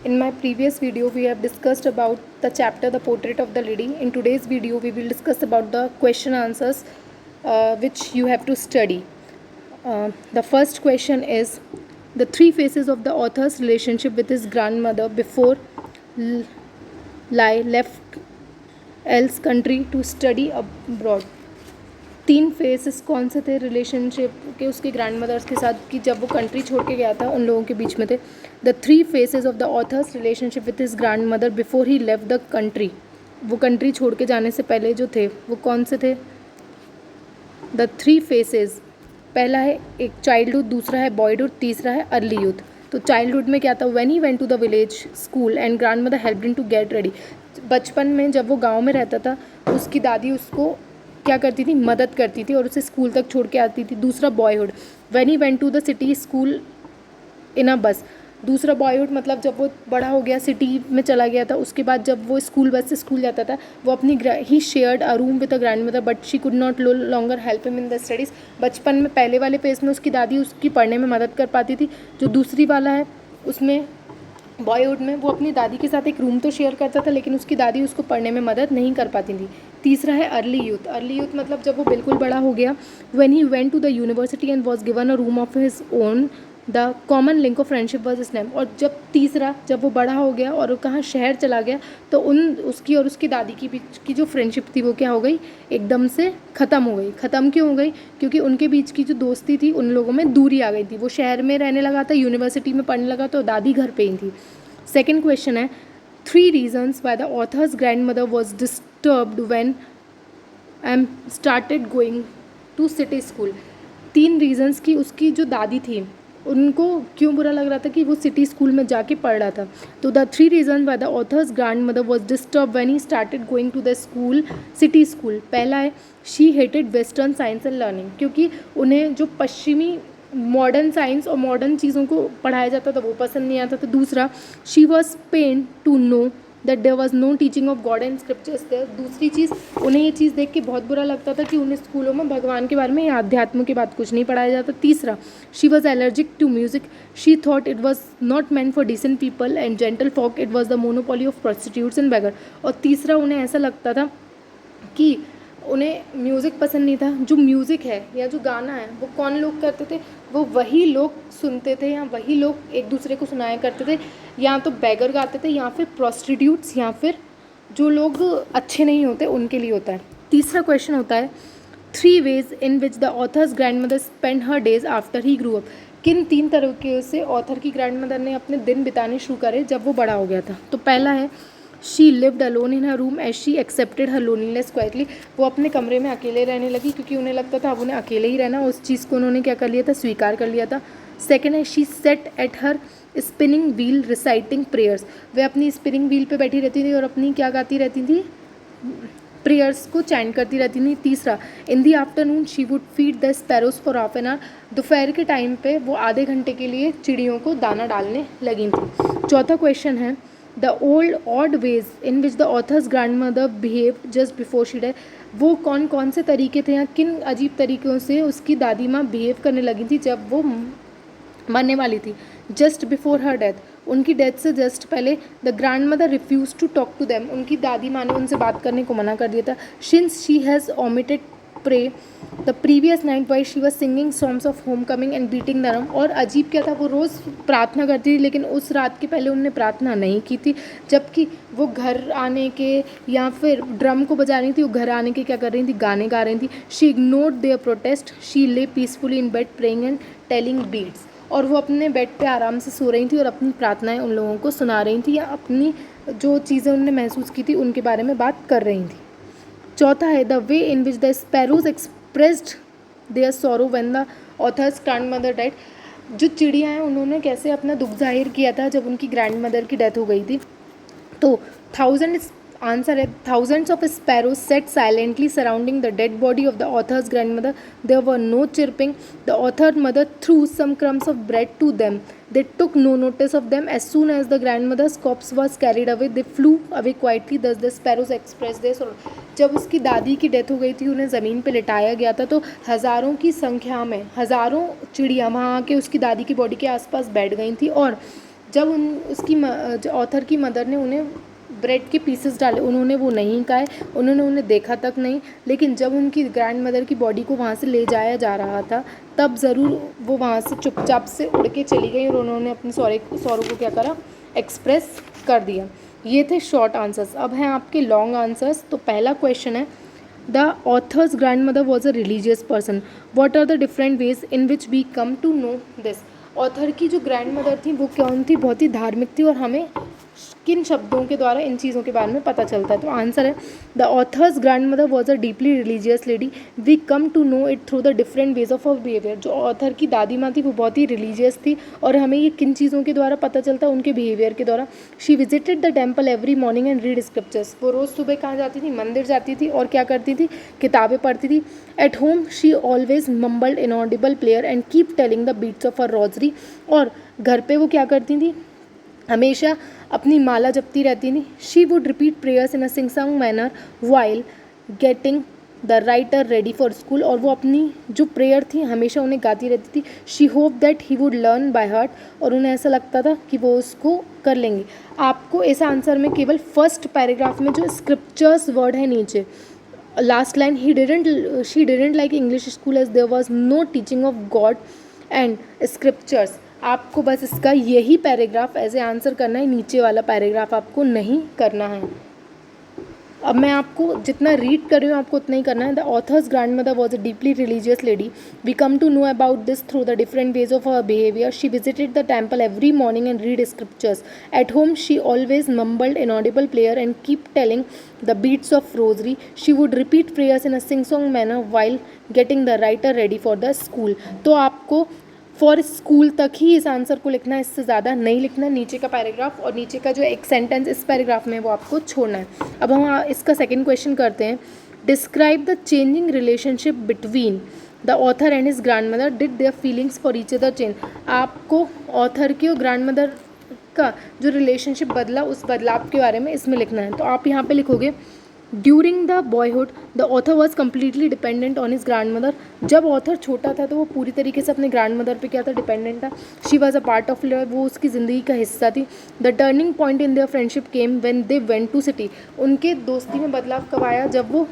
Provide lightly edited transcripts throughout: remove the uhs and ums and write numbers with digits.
In my previous video, we have discussed about the chapter The Portrait of the Lady. In today's video, we will discuss about the question answers which you have to study. The first question is the three phases of the author's relationship with his grandmother before Lai left else country to study abroad. तीन faces कौन से थे relationship के उसके grandmother's के साथ कि जब वो कंट्री छोड़ के गया था, उन लोगों के बीच में थे. The three faces of the author's relationship with his grand mother before he left the country. वो कंट्री छोड़ के जाने से पहले जो थे वो कौन से थे? द थ्री फेसेस, पहला है एक चाइल्डहुड, दूसरा है बॉयहुड, तीसरा है अर्ली यूथ. तो चाइल्डहुड में क्या था? When he went to the village school and grandmother helped him to get ready. बचपन में जब वो गाँव में रहता था, उसकी दादी उसको क्या करती थी? मदद करती थी और उसे स्कूल तक छोड़ के आती थी. दूसरा boyhood, when he went to the city school in a bus. दूसरा बॉयहुड मतलब जब वो बड़ा हो गया, सिटी में चला गया था, उसके बाद जब वो स्कूल बस से स्कूल जाता था, वो अपनी ही shared a room with a grandmother but she could not no longer help him in the studies. बचपन में पहले वाले फेज में उसकी दादी उसकी पढ़ने में मदद कर पाती थी. जो दूसरी वाला है उसमें बॉयहुड में वो अपनी दादी के साथ एक रूम तो शेयर करता था, लेकिन उसकी दादी उसको पढ़ने में मदद नहीं कर पाती थी. तीसरा है अर्ली यूथ. अर्ली यूथ मतलब जब वो बिल्कुल बड़ा हो गया, when he went to the university and was given a room of his own, the common link of friendship was his name. और जब तीसरा, जब वो बड़ा हो गया और कहाँ शहर चला गया, तो उसकी और उसकी दादी की बीच की जो फ्रेंडशिप थी वो क्या हो गई? एकदम से ख़त्म हो गई. ख़त्म क्यों हो गई? क्योंकि उनके बीच की जो दोस्ती थी, उन लोगों में दूरी आ गई थी. वो शहर में रहने लगा था, यूनिवर्सिटी में पढ़ने लगा, तो दादी घर पे ही थी. सेकेंड क्वेश्चन है three reasons why the author's grandmother was disturbed when I am started going to city school. तीन रीजन्स की उसकी जो दादी थी उनको क्यों बुरा लग रहा था कि वो सिटी स्कूल में जाके पढ़ रहा था. तो the three reason why the author's grandmother was disturb when he started going to the school, city school. पहला है she hated western science and learning, क्योंकि उन्हें जो पश्चिमी मॉडर्न साइंस और मॉडर्न चीज़ों को पढ़ाया जाता था वो पसंद नहीं आता था. दूसरा, she was pain to know that there was no teaching of God and scriptures there. दूसरी चीज़, उन्हें ये चीज़ देख के बहुत बुरा लगता था कि उन्हें स्कूलों में भगवान के बारे में या अध्यात्म की बात कुछ नहीं पढ़ाया जाता. तीसरा, she was allergic to music. She thought it was not meant for decent people and gentle folk. It was the monopoly of prostitutes and beggar. और तीसरा, उन्हें ऐसा लगता था कि उन्हें म्यूज़िक पसंद नहीं था. जो म्यूज़िक है या जो गाना है वो कौन लोग करते थे? वो वही लोग सुनते थे या वही लोग एक दूसरे को सुनाया करते थे. या तो बैगर गाते थे या फिर प्रोस्टिट्यूट्स या फिर जो लोग अच्छे नहीं होते उनके लिए होता है. तीसरा क्वेश्चन होता है three ways in which the author's grand mother spend her days after he grew up. किन तीन तरीके से ऑथर की ग्रैंड मदर ने अपने दिन बिताने शुरू करे जब वो बड़ा हो गया था. तो पहला है she lived alone in her room as she accepted her loneliness quietly. वो अपने कमरे में अकेले रहने लगी क्योंकि उन्हें लगता था अब उन्हें अकेले ही रहना. उस चीज़ को उन्होंने क्या कर लिया था? स्वीकार कर लिया था. सेकेंड है she set at her spinning wheel reciting prayers. वे अपनी स्पिनिंग व्हील पे बैठी रहती थी और अपनी क्या गाती रहती थी? प्रेयर्स को चैंट करती रहती थी. तीसरा, in the afternoon she would feed the sparrows for half an hour. दोपहर के टाइम पे वो आधे घंटे के लिए चिड़ियों को दाना डालने लगी थी. चौथा क्वेश्चन है the old odd veg in which the author's grand mother behave just before she died. वो कौन कौन से तरीके थे या किन अजीब तरीक़ों से उसकी दादी माँ बिहेव करने लगी थी जब वो मरने वाली थी? जस्ट बिफोर हर डेथ, उनकी डेथ से जस्ट पहले the grandmother refuse to talk to them. उनकी दादी माँ ने उनसे बात करने को मना कर दिया था. Since she has omitted pray the previous night why she was singing songs of home coming and beating the drum. और अजीब क्या था, वो रोज़ प्रार्थना करती थी लेकिन उस रात के पहले उन्होंने प्रार्थना नहीं की थी. जबकि वो घर आने के या फिर ड्रम को बजा रही थी, वो घर आने के क्या कर रही थी? गाने गा रही थी. She ignored their protest. She lay peacefully in bed praying and telling beads. और वो अपने बेड पे आराम से सो रही थी और अपनी प्रार्थनाएं उन लोगों को सुना रही थी या अपनी जो चीज़ें उन्होंने महसूस की थी उनके बारे में बात कर रही थी. चौथा है the way in which the sparrows expressed their sorrow when the author's grandmother died. जो चिड़िया हैं उन्होंने कैसे अपना दुख जाहिर किया था जब उनकी ग्रैंड मदर की डेथ हो गई थी. तो आंसर है thousands of sparrows sat silently surrounding the dead body of the author's grandmother. There were no chirping. The author's mother threw some crumbs of bread to them. They took no notice of them. As soon as the grandmother's corpse was carried away, they flew away quietly. Thus the sparrows expressed their sorrow. जब उसकी दादी की death हो गई थी, उन्हें ज़मीन पे लिटाया गया था, तो हज़ारों की संख्या में हज़ारों चिड़िया वहाँ आके उसकी दादी की बॉडी के आसपास बैठ गई थी. और जब उसकी ऑथर की मदर ने उन्हें ब्रेड के पीसेस डाले, उन्होंने वो नहीं खाए, उन्होंने उन्हें देखा तक नहीं। लेकिन जब उनकी ग्रैंड मदर की बॉडी को वहाँ से ले जाया जा रहा था, तब ज़रूर वो वहाँ से चुपचाप से उड़ के चली गई और उन्होंने अपने सॉरो को क्या करा, एक्सप्रेस कर दिया। ये थे शॉर्ट आंसर्स। अब हैं आपके लॉन्ग आंसर्स। तो पहला क्वेश्चन है, the author's grandmother was a religious person, what are the different ways in which we come to know this. Author की जो ग्रैंड मदर थी वो कौन थी, बहुत ही धार्मिक थी, और हमें किन शब्दों के द्वारा इन चीज़ों के बारे में पता चलता है। तो आंसर है, the author's grandmother was a deeply religious lady, we come to know it through the different ways of our behaviour. जो ऑथर की दादी माँ थी वो बहुत ही रिलीजियस थी, और हमें ये किन चीज़ों के द्वारा पता चलता है, उनके बिहेवियर के द्वारा। She visited the temple every morning and read scriptures. वो रोज़ सुबह कहाँ जाती थी, मंदिर जाती थी, और क्या करती थी, किताबें पढ़ती थी। At home she always mumbled inaudible prayer and keep telling the beads of her rosary. और घर पे वो क्या करती थी, हमेशा अपनी माला जपती रहती थी। She would repeat prayers in a sing song manner while getting the writer ready for school. और वो अपनी जो प्रेयर थी हमेशा उन्हें गाती रहती थी। She hope that he would learn by heart, और उन्हें ऐसा लगता था कि वो उसको कर लेंगे। आपको इस आंसर में केवल फर्स्ट पैराग्राफ में जो स्क्रिप्चर्स वर्ड है नीचे, last line, she didn't like English school as there was no teaching of God and scriptures. आपको बस इसका यही पैराग्राफ एज ए आंसर करना है, नीचे वाला पैराग्राफ आपको नहीं करना है। अब मैं आपको जितना रीड कर रही हूँ आपको उतना ही करना है। The author's grandmother was a deeply religious lady, we come to know about this through the different ways of her behaviour. She visited the temple every morning and read scriptures. At home she always mumbled inaudible prayer and keep telling the beads of rosary. She would repeat prayers in a sing song manner while getting the writer ready for the school. तो आपको for school तक ही इस answer को लिखना है, इससे ज़्यादा नहीं लिखना है। नीचे का पैराग्राफ और नीचे का जो एक सेंटेंस इस पैराग्राफ में वो आपको छोड़ना है। अब हम इसका सेकंड क्वेश्चन करते हैं। Describe the changing relationship between the author and his grand mother, did their feelings for each other change. आपको ऑथर की और ग्रैंड मदर का जो रिलेशनशिप बदला, उस बदलाव के बारे में इसमें लिखना है। तो आप यहाँ पे लिखोगे, during the boyhood the author was completely dependent on his grand mother. जब ऑथर छोटा था तो वो पूरी तरीके से अपने ग्रैंड मदर पे क्या था, डिपेंडेंट था। She was a part of life, वो उसकी ज़िंदगी का हिस्सा थी। The turning point in their friendship came when they went to city. उनके दोस्ती में बदलाव कब आया, जब वो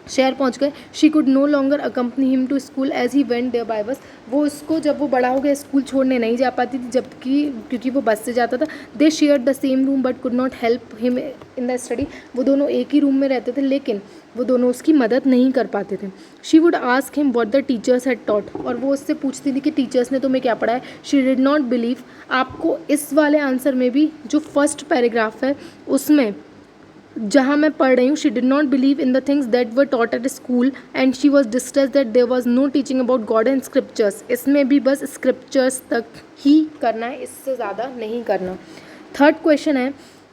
शहर पहुंच गए। She could no longer accompany him to school as he went there by bus. वो उसको जब वो बड़ा हो गया स्कूल छोड़ने नहीं जा पाती थी, जबकि क्योंकि वो बस से जाता था। They share the same room but could not help him in the study. वो दोनों एक ही रूम में रहते थे, लेकिन वो दोनों उसकी मदद नहीं कर पाते थे। She would ask him what the teachers had taught. और वो उससे पूछती थी कि टीचर्स ने तुम्हें क्या पढ़ाया। She did not believe. आपको इस वाले आंसर में भी जो फर्स्ट पैराग्राफ है उसमें जहाँ मैं पढ़ रही हूँ, she did not believe in the things that were taught at school and she was distress that there was no teaching about God and scriptures. इसमें भी बस स्क्रिप्चर्स तक ही करना है, इससे ज़्यादा नहीं करना। थर्ड क्वेश्चन है,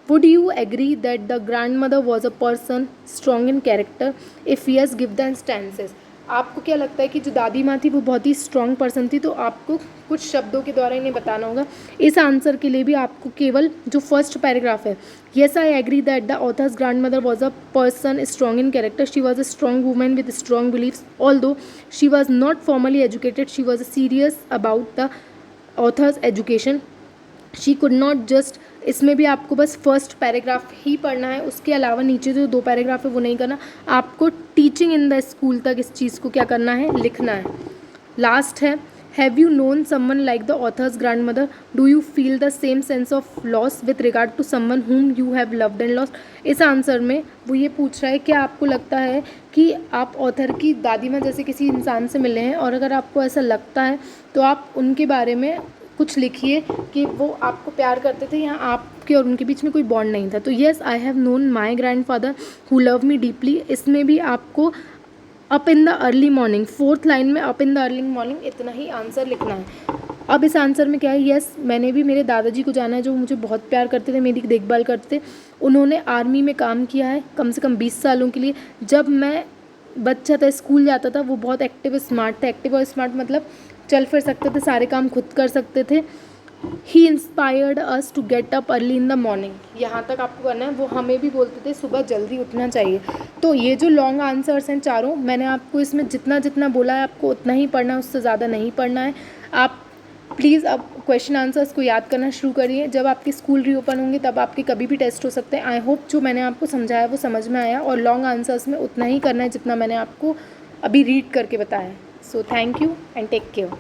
would you agree that the grandmother was a person strong in character, if yes give the instances. आपको क्या लगता है कि जो दादी माँ थी वो बहुत ही स्ट्रॉन्ग पर्सन थी, तो आपको कुछ शब्दों के द्वारा इन्हें बताना होगा। इस आंसर के लिए भी आपको केवल जो फर्स्ट पैराग्राफ है, yes I agree that the author's grandmother was a person strong in character, she was a strong women with strong beliefs, although she was not formally educated, she was serious about the author's education, she could not just. इसमें भी आपको बस first paragraph ही पढ़ना है, उसके अलावा नीचे जो 2 पैराग्राफ है वो नहीं करना। आपको टीचिंग इन द स्कूल तक इस चीज़ को क्या करना है, लिखना है। लास्ट है, have you known someone like the author's grandmother, do you feel the same sense of loss with regard to someone whom you have loved and lost. इस आंसर में वो ये पूछ रहा है, क्या आपको लगता है कि आप ऑथर की दादी माँ जैसे किसी इंसान से मिले हैं, और अगर आपको ऐसा लगता है तो आप उनके बारे में कुछ लिखिए कि वो आपको प्यार करते थे या आपके और उनके बीच में कोई बॉन्ड नहीं था। तो yes I have known my grandfather who love me deeply. इसमें भी आपको up in the early morning, 4th line में up in the early morning इतना ही आंसर लिखना है। अब इस आंसर में क्या है, येस मैंने भी मेरे दादाजी को जाना है जो मुझे बहुत प्यार करते थे, मेरी देखभाल करते थे। उन्होंने आर्मी में काम किया है कम से कम 20 सालों के लिए। जब मैं बच्चा था, स्कूल जाता था, वो बहुत एक्टिव स्मार्ट थे। एक्टिव और स्मार्ट मतलब चल फिर सकते थे, सारे काम खुद कर सकते थे। He inspired us to get up early in the morning. यहाँ तक आपको करना है, वो हमें भी बोलते थे सुबह जल्दी उठना चाहिए। तो ये जो लॉन्ग आंसर्स हैं चारों, मैंने आपको इसमें जितना जितना बोला है आपको उतना ही पढ़ना है, उससे ज़्यादा नहीं पढ़ना है। आप प्लीज़ अब क्वेश्चन आंसर्स को याद करना शुरू करिए। जब आपके स्कूल रीओपन होंगे तब आपके कभी भी टेस्ट हो सकते हैं। आई होप जो मैंने आपको समझाया वो समझ में आया, और लॉन्ग आंसर्स में उतना ही करना है जितना मैंने आपको अभी रीड करके बताया है। So thank you and take care.